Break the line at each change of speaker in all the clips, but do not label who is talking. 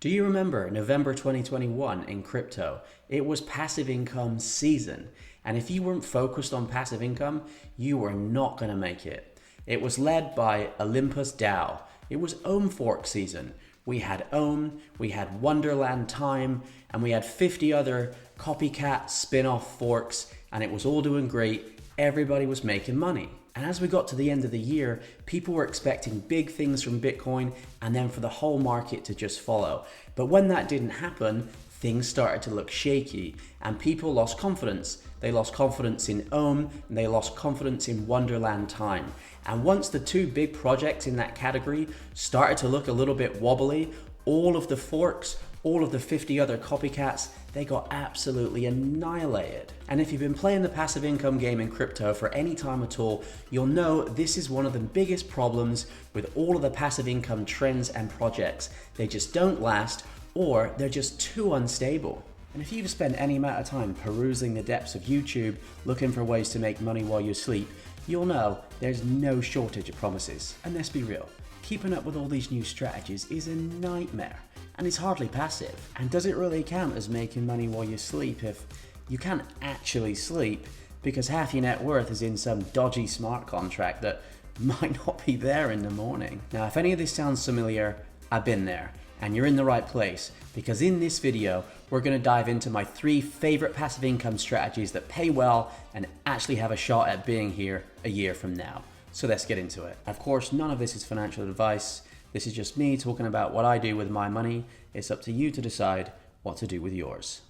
Do you remember November 2021 in crypto? It was passive income season. And if you weren't focused on passive income, you were not going to make it. It was led by Olympus DAO. It was Ohm fork season. We had Ohm, we had Wonderland Time, and we had 50 other copycat spin-off forks, and it was all doing great. Everybody was making money. And as we got to the end of the year, people were expecting big things from Bitcoin and then for the whole market to just follow. But when that didn't happen, things started to look shaky and people lost confidence. They lost confidence in Ohm and they lost confidence in Wonderland Time. And once the two big projects in that category started to look a little bit wobbly, all of the forks, all of the 50 other copycats, they got absolutely annihilated. And if you've been playing the passive income game in crypto for any time at all, you'll know this is one of the biggest problems with all of the passive income trends and projects. They just don't last, or they're just too unstable. And if you've spent any amount of time perusing the depths of YouTube, looking for ways to make money while you sleep, you'll know there's no shortage of promises. And let's be real, keeping up with all these new strategies is a nightmare. And it's hardly passive. And does it really count as making money while you sleep if you can't actually sleep because half your net worth is in some dodgy smart contract that might not be there in the morning? Now, if any of this sounds familiar, I've been there and you're in the right place, because in this video, we're going to dive into my 3 favorite passive income strategies that pay well and actually have a shot at being here a year from now. So let's get into it. Of course, none of this is financial advice. This is just me talking about what I do with my money. It's up to you to decide what to do with yours.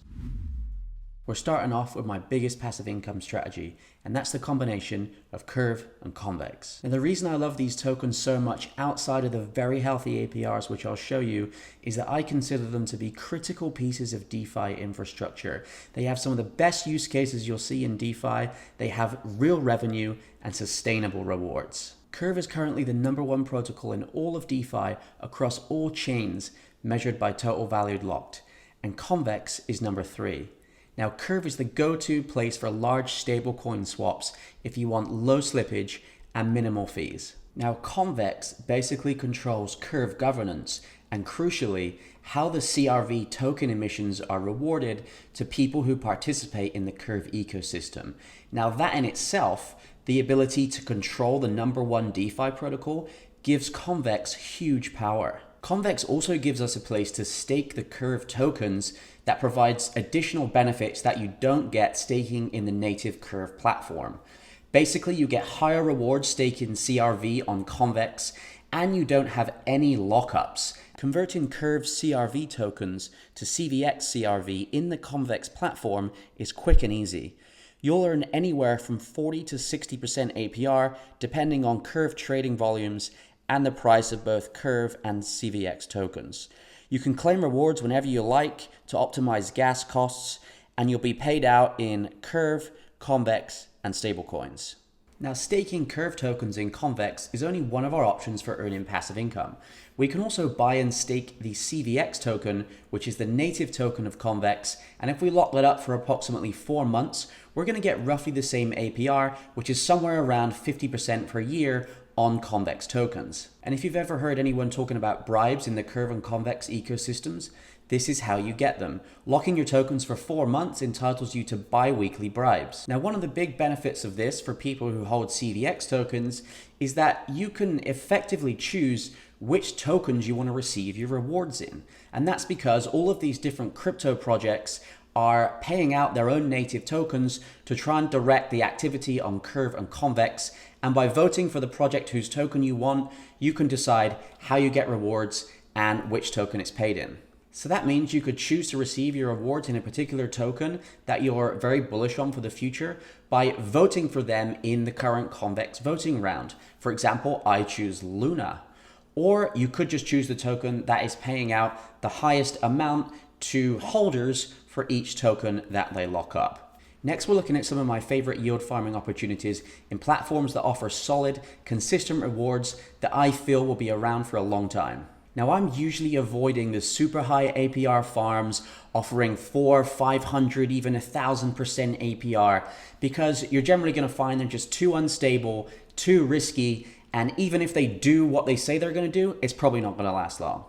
We're starting off with my biggest passive income strategy, and that's the combination of Curve and Convex. And the reason I love these tokens so much outside of the very healthy APRs, which I'll show you, is that I consider them to be critical pieces of DeFi infrastructure. They have some of the best use cases you'll see in DeFi. They have real revenue and sustainable rewards. Curve is currently the #1 protocol in all of DeFi across all chains measured by total value locked, and Convex is #3. Now, Curve is the go-to place for large stablecoin swaps if you want low slippage and minimal fees. Now, Convex basically controls Curve governance and, crucially, how the CRV token emissions are rewarded to people who participate in the Curve ecosystem. Now, that in itself, the ability to control the #1 DeFi protocol, gives Convex huge power. Convex also gives us a place to stake the Curve tokens that provides additional benefits that you don't get staking in the native Curve platform. Basically, you get higher rewards staking CRV on Convex, and you don't have any lockups. Converting Curve CRV tokens to CVX CRV in the Convex platform is quick and easy. You'll earn anywhere from 40 to 60% APR, depending on Curve trading volumes and the price of both Curve and CVX tokens. You can claim rewards whenever you like to optimize gas costs, and you'll be paid out in Curve, Convex, and stablecoins. Now, staking Curve tokens in Convex is only one of our options for earning passive income. We can also buy and stake the CVX token, which is the native token of Convex, and if we lock that up for approximately 4 months, we're going to get roughly the same APR, which is somewhere around 50% per year on Convex tokens. And if you've ever heard anyone talking about bribes in the Curve and Convex ecosystems, this is how you get them. Locking your tokens for 4 months entitles you to bi-weekly bribes. Now, one of the big benefits of this for people who hold CVX tokens is that you can effectively choose which tokens you want to receive your rewards in. And that's because all of these different crypto projects are paying out their own native tokens to try and direct the activity on Curve and Convex. And by voting for the project whose token you want, you can decide how you get rewards and which token it's paid in. So that means you could choose to receive your rewards in a particular token that you're very bullish on for the future by voting for them in the current Convex voting round. For example, I choose Luna. Or you could just choose the token that is paying out the highest amount to holders for each token that they lock up. Next, we're looking at some of my favorite yield farming opportunities in platforms that offer solid, consistent rewards that I feel will be around for a long time. Now, I'm usually avoiding the super high APR farms offering 400, 500, even 1,000% APR because you're generally going to find them just too unstable, too risky, and even if they do what they say they're going to do, it's probably not going to last long.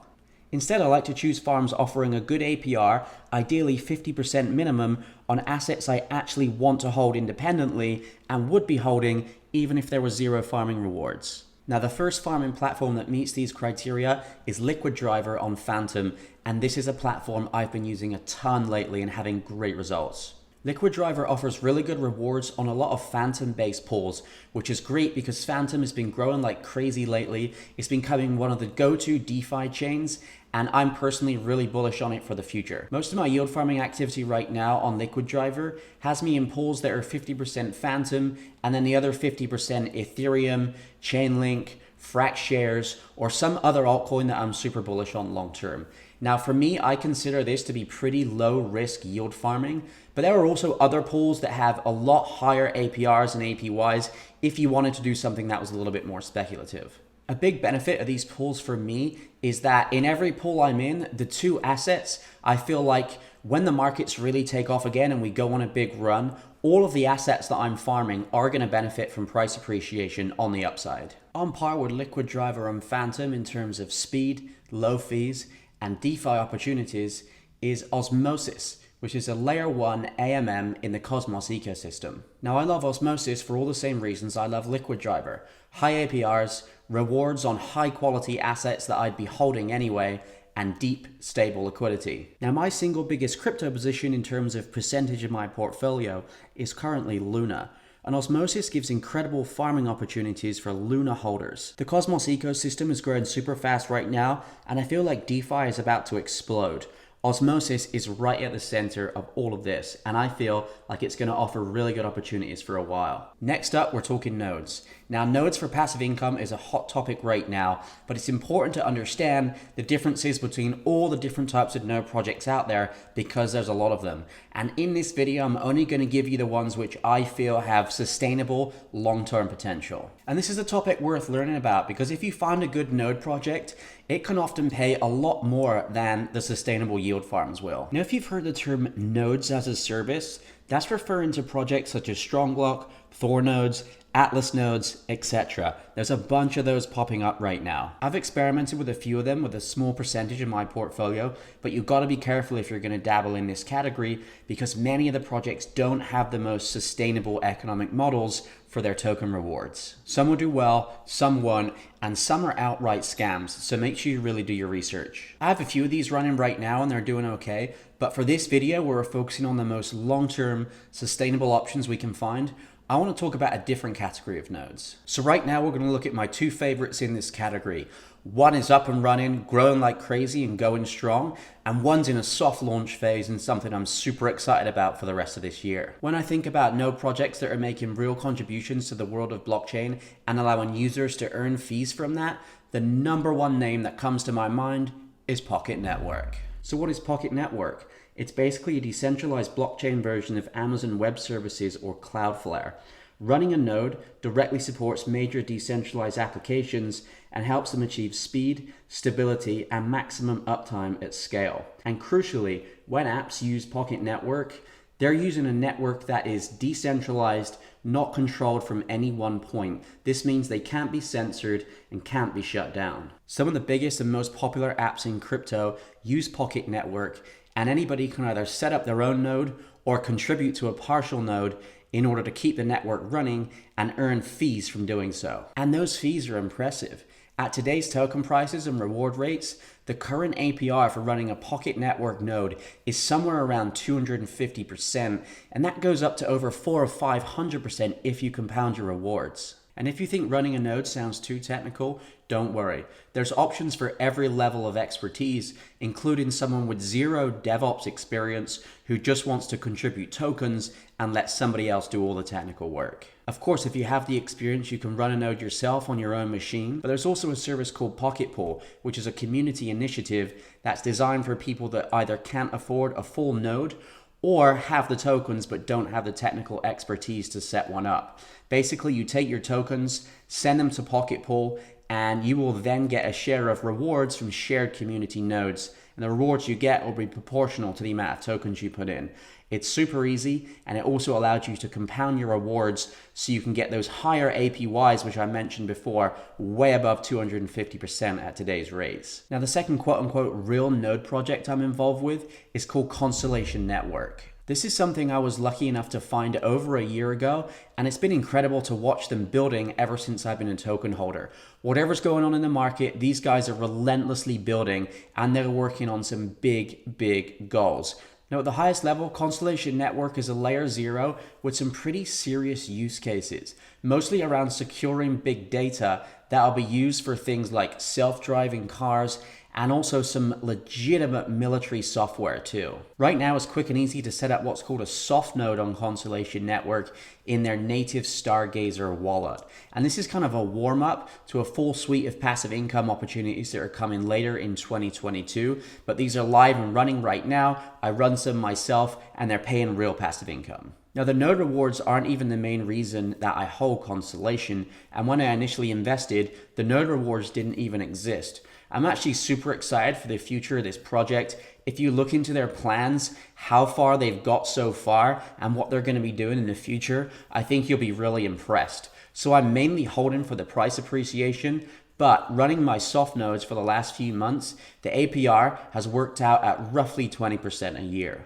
Instead, I like to choose farms offering a good APR, ideally 50% minimum, on assets I actually want to hold independently and would be holding even if there was zero farming rewards. Now, the first farming platform that meets these criteria is Liquid Driver on Phantom, and this is a platform I've been using a ton lately and having great results. Liquid Driver offers really good rewards on a lot of Phantom-based pools, which is great because Phantom has been growing like crazy lately. It's becoming one of the go-to DeFi chains, and I'm personally really bullish on it for the future. Most of my yield farming activity right now on Liquid Driver has me in pools that are 50% Phantom, and then the other 50% Ethereum, Chainlink, Frax shares, or some other altcoin that I'm super bullish on long term. Now for me, I consider this to be pretty low risk yield farming, but there are also other pools that have a lot higher APRs and APYs if you wanted to do something that was a little bit more speculative. A big benefit of these pools for me is that in every pool I'm in, the two assets, I feel like when the markets really take off again and we go on a big run, all of the assets that I'm farming are going to benefit from price appreciation on the upside. On par with Liquid Driver and Phantom in terms of speed, low fees, and DeFi opportunities is Osmosis, which is a layer 1 AMM in the Cosmos ecosystem. Now I love Osmosis for all the same reasons I love Liquid Driver. High APRs, rewards on high quality assets that I'd be holding anyway, and deep, stable liquidity. Now my single biggest crypto position in terms of percentage of my portfolio is currently Luna. And Osmosis gives incredible farming opportunities for Luna holders. The Cosmos ecosystem is growing super fast right now, and I feel like DeFi is about to explode. Osmosis is right at the center of all of this, and I feel like it's going to offer really good opportunities for a while. Next up, we're talking nodes. Now, nodes for passive income is a hot topic right now, but it's important to understand the differences between all the different types of node projects out there because there's a lot of them. And in this video, I'm only going to give you the ones which I feel have sustainable long-term potential. And this is a topic worth learning about because if you find a good node project, it can often pay a lot more than the sustainable yield farms will. Now, if you've heard the term nodes as a service, that's referring to projects such as Strongblock, Thor nodes, Atlas nodes, etc. There's a bunch of those popping up right now. I've experimented with a few of them with a small percentage in my portfolio, but you've got to be careful if you're going to dabble in this category because many of the projects don't have the most sustainable economic models for their token rewards. Some will do well, some won't, and some are outright scams, so make sure you really do your research. I have a few of these running right now and they're doing okay, but for this video we're focusing on the most long-term sustainable options we can find. I want to talk about a different category of nodes. So right now we're going to look at my two favorites in this category. One is up and running, growing like crazy and going strong, and one's in a soft launch phase and something I'm super excited about for the rest of this year. When I think about node projects that are making real contributions to the world of blockchain and allowing users to earn fees from that, the number one name that comes to my mind is Pocket Network. So what is Pocket Network? It's basically a decentralized blockchain version of Amazon Web Services or Cloudflare. Running a node directly supports major decentralized applications and helps them achieve speed, stability, and maximum uptime at scale. And crucially, when apps use Pocket Network, they're using a network that is decentralized, not controlled from any one point. This means they can't be censored and can't be shut down. Some of the biggest and most popular apps in crypto use Pocket Network, and anybody can either set up their own node or contribute to a partial node in order to keep the network running and earn fees from doing so. And those fees are impressive. At today's token prices and reward rates, the current APR for running a Pocket Network node is somewhere around 250%, and that goes up to over 400 or 500% if you compound your rewards. And if you think running a node sounds too technical, don't worry. There's options for every level of expertise, including someone with zero DevOps experience who just wants to contribute tokens and let somebody else do all the technical work. Of course, if you have the experience, you can run a node yourself on your own machine, but there's also a service called Pocket Pool, which is a community initiative that's designed for people that either can't afford a full node or have the tokens but don't have the technical expertise to set one up. Basically, you take your tokens, send them to Pocket Pool, and you will then get a share of rewards from shared community nodes. and the rewards you get will be proportional to the amount of tokens you put in. It's super easy, and it also allows you to compound your rewards so you can get those higher APYs, which I mentioned before, way above 250% at today's rates. Now, the second quote-unquote real node project I'm involved with is called Constellation Network. This is something I was lucky enough to find over a year ago, and it's been incredible to watch them building ever since I've been a token holder. Whatever's going on in the market, these guys are relentlessly building, and they're working on some big goals. Now, at the highest level, Constellation Network is a layer 0 with some pretty serious use cases, mostly around securing big data that will be used for things like self-driving cars and also some legitimate military software too. Right now, it's quick and easy to set up what's called a soft node on Constellation Network in their native Stargazer wallet. And this is kind of a warm-up to a full suite of passive income opportunities that are coming later in 2022, but these are live and running right now. I run some myself, and they're paying real passive income. Now, the node rewards aren't even the main reason that I hold Constellation, and when I initially invested, the node rewards didn't even exist. I'm actually super excited for the future of this project. If you look into their plans, how far they've got so far, and what they're going to be doing in the future, I think you'll be really impressed. So I'm mainly holding for the price appreciation, but running my soft nodes for the last few months, the APR has worked out at roughly 20% a year.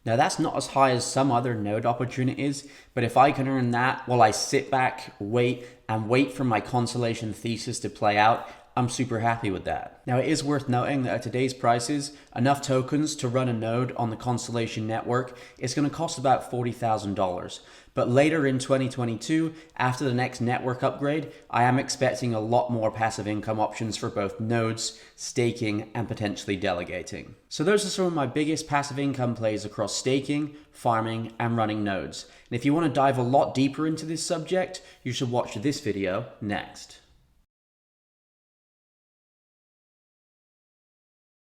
Now, that's not as high as some other node opportunities, but if I can earn that while I sit back, wait for my Constellation thesis to play out, I'm super happy with that. Now, it is worth noting that at today's prices, enough tokens to run a node on the Constellation network is going to cost about $40,000. But later in 2022, after the next network upgrade, I am expecting a lot more passive income options for both nodes, staking, and potentially delegating. So those are some of my biggest passive income plays across staking, farming, and running nodes. And if you want to dive a lot deeper into this subject, you should watch this video next.